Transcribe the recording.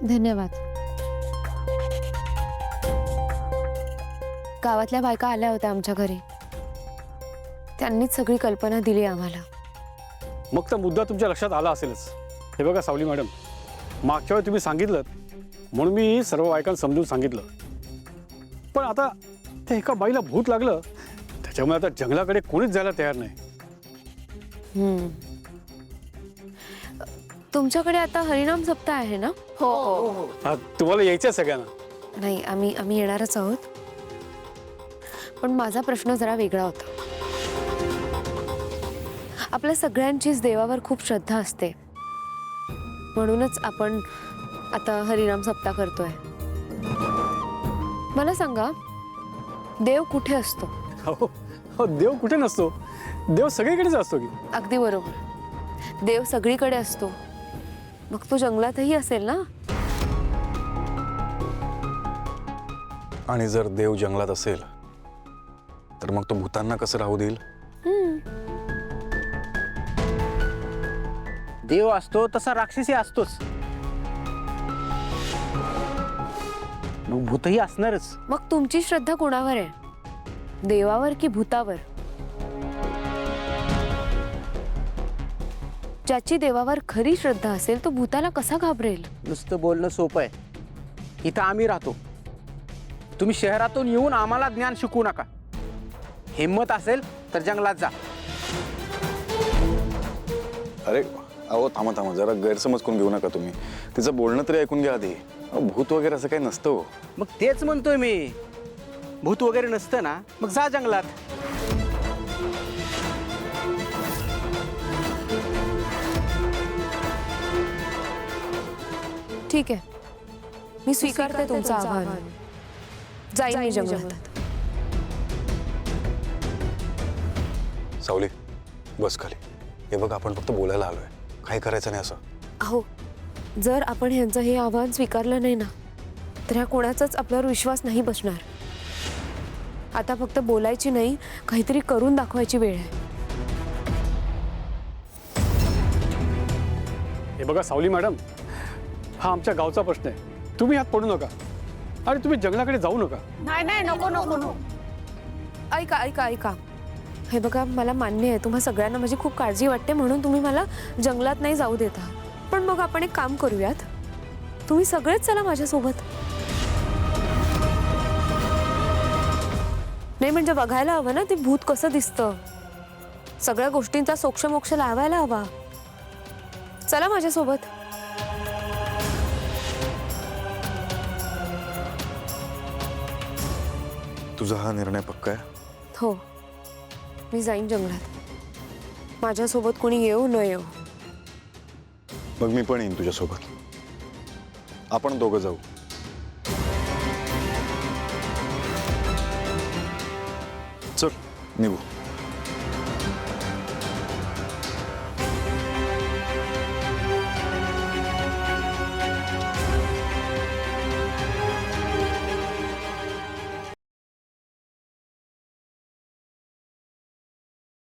धन्यवाद. गावातल्या बायका आल्या होत्या आमच्या घरी. त्यांनीच सगळी कल्पना दिली आम्हाला. मग तर मुद्दा तुमच्या लक्षात आला असेलच. हे बघा सावली मॅडम, मागच्या वेळी तुम्ही सांगितलं म्हणून मी सर्व बायकांना समजून सांगितलं. पण आता त्या एका बाईला भूत लागलं, त्याच्यामुळे आता जंगलाकडे कोणीच जायला तयार नाही. तुमच्याकडे आता हरिनाम सप्ताह आहे ना? हो. तुम्हाला यायचं सगळ्यांना? नाही, आम्ही येणारच आहोत. पण माझा प्रश्न जरा वेगळा होता. आपल्या सगळ्यांचीच देवावर खूप श्रद्धा असते, म्हणूनच आपण आता हरिनाम सप्ताह करतोय. मला सांगा, देव कुठे असतो? हो, देव कुठे नसतो, देव सगळीकडेच असतो की. अगदी बरोबर. देव सगळीकडे असतो, मग तो जंगलातही असेल ना? आणि जर देव जंगलात असेल तर मग तो भूतांना कसं राहू देईल? देव असतो तसा राक्षसी असतोच, मग भूतही असणारच. मग तुमची श्रद्धा कोणावर आहे, देवावर की भूतावर? ज्याची देवावर खरी श्रद्धा असेल तो भूताला कसा घाबरेल? नुसतं बोलणं सोपं आहे. इथं आम्ही राहतो, तुम्ही शहरातून येऊन आम्हाला ज्ञान शिकवू नका. हिम्मत असेल तर जंगलात जा. अरे अहो, थांबा थांबा, जरा गैरसमज करून घेऊ नका तुम्ही. तिचं बोलणं तरी ऐकून घ्या आधी. भूत वगैरे असं काही नसतं हो. मग तेच म्हणतोय मी, भूत वगैरे नसतं ना, मग जा जंगलात. ठीक आहे, मी स्वीकारते तुमचं आव्हान. जाईन मी जंगलात. सावली, बस खाली. हे बघ, आपण फक्त बोलायला आलोय, काही करायचं नाही असं. अहो, जर आपण ह्यांचं हे आव्हान स्वीकारलं नाही ना, तर ह्या कोणाचाच आपल्यावर विश्वास नाही बसणार. आता फक्त बोलायची नाही, काहीतरी करून दाखवायची वेळ आहे. हे बघा सावली मॅडम, हा आमच्या गावचा प्रश्न आहे. तुम्ही हात पडू नका आणि तुम्ही जंगलाकडे जाऊ नका. नाही, नको. ऐका ऐका ऐका, हे बघा, मला मान्य आहे तुम्हा सगळ्यांना माझी खूप काळजी वाटते, म्हणून तुम्ही मला जंगलात नाही जाऊ देता. पण मग आपण एक काम करूयात, तुम्ही सगळेच चला माझ्यासोबत. नाही म्हणजे बघायला हवं ना ते भूत कसं दिसतं, सगळ्या गोष्टींचा सोक्षमोक्ष लावायला हवा. चला माझ्यासोबत. तुझा हा निर्णय पक्का आहे? हो, मी जाईन जंगलात. माझ्यासोबत कोणी येऊ न येऊ. मग मी पण येईन तुझ्यासोबत. आपण दोघं जाऊ. चल निघू.